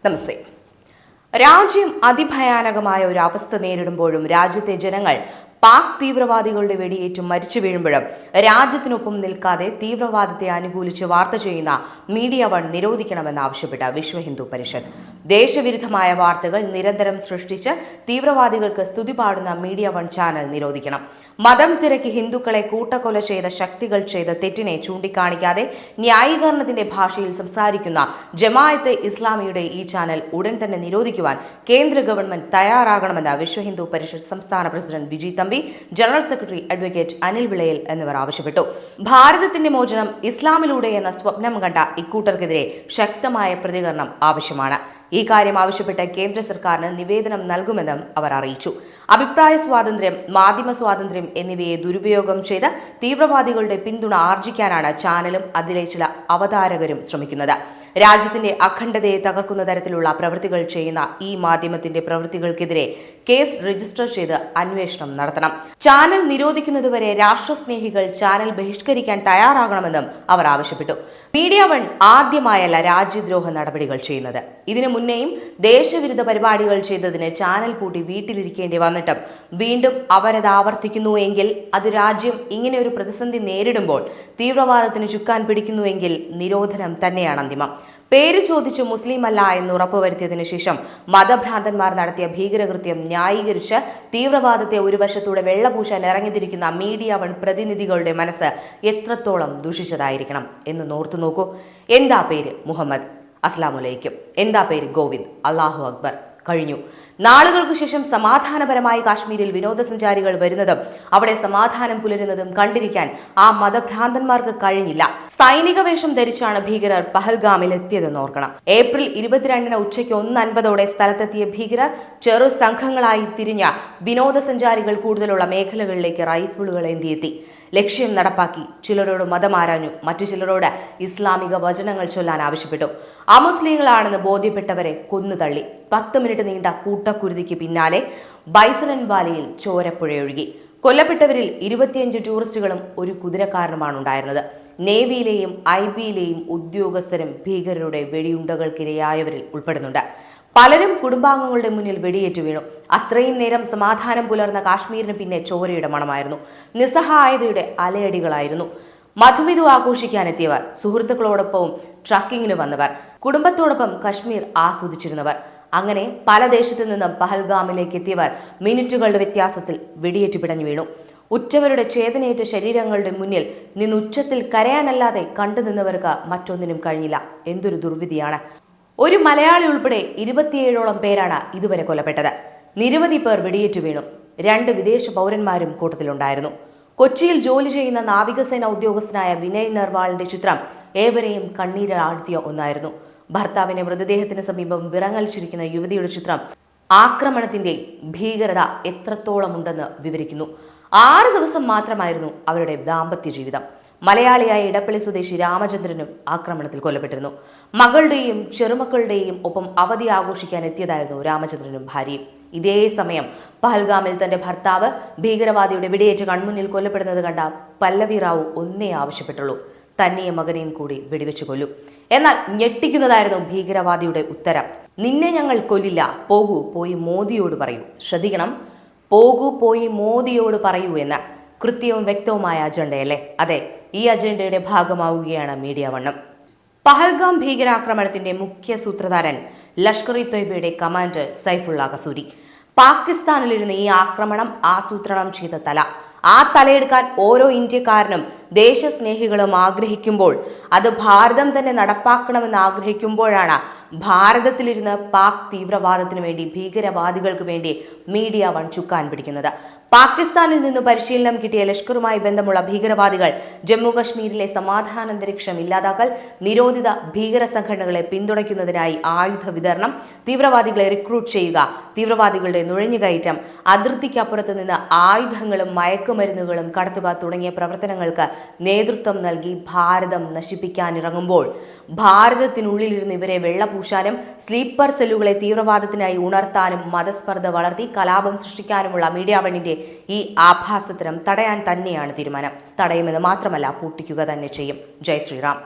നമസ്തേ. രാജ്യം അതിഭയാനകമായ ഒരു അവസ്ഥ നേരിടുമ്പോഴും രാജ്യത്തെ ജനങ്ങൾ പാക് തീവ്രവാദികളുടെ വെടിയേറ്റ് മരിച്ചു വീഴുമ്പോഴും രാജ്യത്തിനൊപ്പം നിൽക്കാതെ തീവ്രവാദത്തെ അനുകൂലിച്ച് വാർത്ത ചെയ്യുന്ന മീഡിയ വൺ നിരോധിക്കണമെന്നാവശ്യപ്പെട്ട വിശ്വ ഹിന്ദു പരിഷത്ത്. ദേശവിരുദ്ധമായ വാർത്തകൾ നിരന്തരം സൃഷ്ടിച്ച് തീവ്രവാദികൾക്ക് സ്തുതി പാടുന്ന മീഡിയ വൺ ചാനൽ നിരോധിക്കണം. മതം തിരക്കി ഹിന്ദുക്കളെ കൂട്ടക്കൊല ചെയ്ത ശക്തികൾ ചെയ്ത തെറ്റിനെ ചൂണ്ടിക്കാണിക്കാതെ ന്യായീകരണത്തിന്റെ ഭാഷയിൽ സംസാരിക്കുന്ന ജമാഅത്തെ ഇസ്ലാമിയുടെ ഈ ചാനൽ ഉടൻ തന്നെ നിരോധിക്കുവാൻ കേന്ദ്ര ഗവൺമെന്റ് തയ്യാറാകണമെന്ന് വിശ്വ ഹിന്ദു പരിഷത്ത് സംസ്ഥാന president Viji Thampi, general secretary advocate Anil Vilayil എന്നിവർ ആവശ്യപ്പെട്ടു. ഭാരതത്തിന്റെ മോചനം ഇസ്ലാമിലൂടെ എന്ന സ്വപ്നം കണ്ട ഇക്കൂട്ടർക്കെതിരെ ശക്തമായ പ്രതികരണം ആവശ്യമാണ്. ഈ കാര്യം ആവശ്യപ്പെട്ട് കേന്ദ്ര സർക്കാരിന് നിവേദനം നൽകുമെന്നും അവർ അറിയിച്ചു. അഭിപ്രായ സ്വാതന്ത്ര്യം, മാധ്യമ സ്വാതന്ത്ര്യം എന്നിവയെ ദുരുപയോഗം ചെയ്ത് തീവ്രവാദികളുടെ പിന്തുണ ആർജിക്കാനാണ് ചാനലും അതിലെ ചില അവതാരകരും ശ്രമിക്കുന്നത്. രാജ്യത്തിന്റെ അഖണ്ഡതയെ തകർക്കുന്ന തരത്തിലുള്ള പ്രവൃത്തികൾ ചെയ്യുന്ന ഈ മാധ്യമത്തിന്റെ പ്രവൃത്തികൾക്കെതിരെ കേസ് രജിസ്റ്റർ ചെയ്ത് അന്വേഷണം നടത്തണം. ചാനൽ നിരോധിക്കുന്നതുവരെ രാഷ്ട്രസ്നേഹികൾ ചാനൽ ബഹിഷ്കരിക്കാൻ തയ്യാറാകണമെന്നും അവർ ആവശ്യപ്പെട്ടു. മീഡിയ വൺ ആദ്യമായല്ല രാജ്യദ്രോഹ നടപടികൾ ചെയ്യുന്നത്. ഇതിനു മുന്നേയും ദേശവിരുദ്ധ പരിപാടികൾ ചെയ്തതിന് ചാനൽ പൂട്ടി വീട്ടിലിരിക്കേണ്ടി വന്നിട്ടും വീണ്ടും അവരത് ആവർത്തിക്കുന്നു എങ്കിൽ അത് രാജ്യം ഇങ്ങനെ ഒരു പ്രതിസന്ധി നേരിടുമ്പോൾ തീവ്രവാദത്തിന് ചുക്കാൻ പിടിക്കുന്നുവെങ്കിൽ നിരോധനം തന്നെയാണ് അന്തിമം. പേര് ചോദിച്ച് മുസ്ലിം അല്ല എന്ന് ഉറപ്പുവരുത്തിയതിനു ശേഷം മതഭ്രാന്തന്മാർ നടത്തിയ ഭീകരകൃത്യം ന്യായീകരിച്ച് തീവ്രവാദത്തെ ഒരു വശത്തൂടെ വെള്ളപൂശാൻ ഇറങ്ങിത്തിരിക്കുന്ന മീഡിയ വൺ പ്രതിനിധികളുടെ മനസ്സ് എത്രത്തോളം ദുഷിച്ചതായിരിക്കണം എന്ന് നോർത്തു നോക്കൂ. എന്താ പേര് മുഹമ്മദ്, അസ്ലാമുലൈക്കും. എന്താ പേര് ഗോവിന്ദ്, അല്ലാഹു അക്ബർ. കഴിഞ്ഞു. നാളുകൾക്ക് ശേഷം സമാധാനപരമായി കാശ്മീരിൽ വിനോദസഞ്ചാരികൾ വരുന്നതും അവിടെ സമാധാനം പുലരുന്നതും കണ്ടിരിക്കാൻ ആ മതഭ്രാന്തന്മാർക്ക് കഴിഞ്ഞില്ല. സൈനിക വേഷം ധരിച്ചാണ് ഭീകരർ പഹൽഗാമിൽ എത്തിയതെന്ന് ഓർക്കണം. ഏപ്രിൽ 22 ഉച്ചയ്ക്ക് 1:50 സ്ഥലത്തെത്തിയ ഭീകരർ ചെറു സംഘങ്ങളായി തിരിഞ്ഞ വിനോദസഞ്ചാരികൾ കൂടുതലുള്ള മേഖലകളിലേക്ക് റൈഫിളുകൾ ഏന്തിയെത്തി. ലക്ഷ്യം നടപ്പാക്കി. ചിലരോട് മതമാരാഞ്ഞു, മറ്റു ചിലരോട് ഇസ്ലാമിക വചനങ്ങൾ ചൊല്ലാൻ ആവശ്യപ്പെട്ടു. അമുസ്ലിങ്ങളാണെന്ന് ബോധ്യപ്പെട്ടവരെ കൊന്നുതള്ളി. 10 മിനിറ്റ് നീണ്ട കൂട്ടക്കുരുതിക്ക് പിന്നാലെ ബൈസലൻ വാലിയിൽ ചോരപ്പുഴയൊഴുകി. കൊല്ലപ്പെട്ടവരിൽ 25 ടൂറിസ്റ്റുകളും ഒരു കുതിരക്കാരനുമാണ് ഉണ്ടായിരുന്നത്. നേവിയിലെയും IB-യിലെയും ഉദ്യോഗസ്ഥരും ഭീകരരുടെ വെടിയുണ്ടകൾക്കിരയായവരിൽ ഉൾപ്പെടുന്നുണ്ട്. പലരും കുടുംബാംഗങ്ങളുടെ മുന്നിൽ വെടിയേറ്റു വീണു. അത്രയും നേരം സമാധാനം പുലർന്ന കാശ്മീരിന് പിന്നെ ചോരയുടെ മണമായിരുന്നു. നിസ്സഹായതയുടെ അലയടികളായിരുന്നു. മധുവിധു ആഘോഷിക്കാനെത്തിയവർ, സുഹൃത്തുക്കളോടൊപ്പവും ട്രക്കിങ്ങിന് വന്നവർ, കുടുംബത്തോടൊപ്പം കശ്മീർ ആസ്വദിച്ചിരുന്നവർ, അങ്ങനെ പല ദേശത്തു നിന്നും പഹൽഗാമിലേക്ക് എത്തിയവർ മിനിറ്റുകളുടെ വ്യത്യാസത്തിൽ വെടിയേറ്റ് പിടഞ്ഞു വീണു. ഉറ്റവരുടെ ചേതനയേറ്റ ശരീരങ്ങളുടെ മുന്നിൽ നിന്ന് ഉച്ചത്തിൽ കരയാനല്ലാതെ കണ്ടുനിന്നവർക്ക് മറ്റൊന്നിനും കഴിഞ്ഞില്ല. എന്തൊരു ദുർവിധിയാണ്. ഒരു മലയാളി ഉൾപ്പെടെ 27ഓളം പേരാണ് ഇതുവരെ കൊല്ലപ്പെട്ടത്. നിരവധി പേർ വെടിയേറ്റു വീണു. 2 വിദേശ പൗരന്മാരും കൂട്ടത്തിലുണ്ടായിരുന്നു. കൊച്ചിയിൽ ജോലി ചെയ്യുന്ന നാവികസേന ഉദ്യോഗസ്ഥനായ വിനയ് നർവാളിന്റെ ചിത്രം ഏവരെയും കണ്ണീരാഴ്ത്തിയ ഒന്നായിരുന്നു. ഭർത്താവിന്റെ മൃതദേഹത്തിന് സമീപം വിറങ്ങലിച്ചിരിക്കുന്ന യുവതിയുടെ ചിത്രം ആക്രമണത്തിന്റെ ഭീകരത എത്രത്തോളം ഉണ്ടെന്ന് വിവരിക്കുന്നു. 6 ദിവസം മാത്രമായിരുന്നു അവരുടെ ദാമ്പത്യ ജീവിതം. മലയാളിയായ ഇടപ്പള്ളി സ്വദേശി രാമചന്ദ്രനും ആക്രമണത്തിൽ കൊല്ലപ്പെട്ടിരുന്നു. മകളുടെയും ചെറുമക്കളുടെയും ഒപ്പം അവധി ആഘോഷിക്കാൻ എത്തിയതായിരുന്നു രാമചന്ദ്രനും ഭാര്യയും. ഇതേ സമയം പഹൽഗാമിൽ തന്റെ ഭർത്താവ് ഭീകരവാദിയുടെ വെടിയേറ്റ് കൺമുന്നിൽ കൊല്ലപ്പെടുന്നത് കണ്ട പല്ലവി റാവു ഒന്നേ ആവശ്യപ്പെട്ടുള്ളൂ: തന്നെയും മകനെയും കൂടി വെടിവെച്ചു കൊല്ലു. എന്നാൽ ഞെട്ടിക്കുന്നതായിരുന്നു ഭീകരവാദിയുടെ ഉത്തരം: നിന്നെ ഞങ്ങൾ കൊല്ലില്ല, പോകൂ, പോയി മോദിയോട് പറയൂ. ശ്രദ്ധിക്കണം, പോകൂ, പോയി മോദിയോട് പറയൂ എന്ന കൃത്യവും വ്യക്തവുമായ അജണ്ടയല്ലേ? അതെ, ഈ അജണ്ടയുടെ ഭാഗമാവുകയാണ് മീഡിയ വണ്ണം. പഹൽഗാം ഭീകരാക്രമണത്തിന്റെ മുഖ്യ സൂത്രധാരൻ ലഷ്കർ-ഇ-തൊയ്ബയുടെ കമാൻഡർ സൈഫുള്ള കസൂരി. പാകിസ്ഥാനിലിരുന്ന് ഈ ആക്രമണം ആസൂത്രണം ചെയ്ത തല. ആ തലയെടുക്കാൻ ഓരോ ഇന്ത്യക്കാരനും ദേശസ്നേഹികളും ആഗ്രഹിക്കുമ്പോൾ, അത് ഭാരതം തന്നെ നടപ്പാക്കണമെന്ന് ആഗ്രഹിക്കുമ്പോഴാണ് ഭാരതത്തിലിരുന്ന് പാക് തീവ്രവാദത്തിനു വേണ്ടി, ഭീകരവാദികൾക്ക് വേണ്ടി മീഡിയ വൺ ചുക്കാൻ പിടിക്കുന്നത്. പാകിസ്ഥാനിൽ നിന്ന് പരിശീലനം കിട്ടിയ ലഷ്കറുമായി ബന്ധമുള്ള ഭീകരവാദികൾ ജമ്മു കശ്മീരിലെ സമാധാനാന്തരീക്ഷം ഇല്ലാതാക്കൽ, നിരോധിത ഭീകര സംഘടനകളെ പിന്തുണയ്ക്കുന്നതിനായി ആയുധ വിതരണം, തീവ്രവാദികളെ റിക്രൂട്ട് ചെയ്യുക, തീവ്രവാദികളുടെ നുഴഞ്ഞുകയറ്റം, അതിർത്തിക്കപ്പുറത്ത് നിന്ന് ആയുധങ്ങളും മയക്കുമരുന്നുകളും കടത്തുക തുടങ്ങിയ പ്രവർത്തനങ്ങൾക്ക് നേതൃത്വം നൽകി ഭാരതം നശിപ്പിക്കാനിറങ്ങുമ്പോൾ, ഭാരതത്തിനുള്ളിലിരുന്ന് ഇവരെ വെള്ളപൂശാനും സ്ലീപ്പർ സെല്ലുകളെ തീവ്രവാദത്തിനായി ഉണർത്താനും മതസ്പർദ്ധ വളർത്തി കലാപം സൃഷ്ടിക്കാനുമുള്ള മീഡിയ വണ്ണിന്റെ ഈ ആഭാസത്തരം തടയാൻ തന്നെയാണ് തീരുമാനം. തടയുമെന്ന് മാത്രമല്ല, പൂട്ടിക്കുക തന്നെ ചെയ്യും. ജയ് ശ്രീറാം.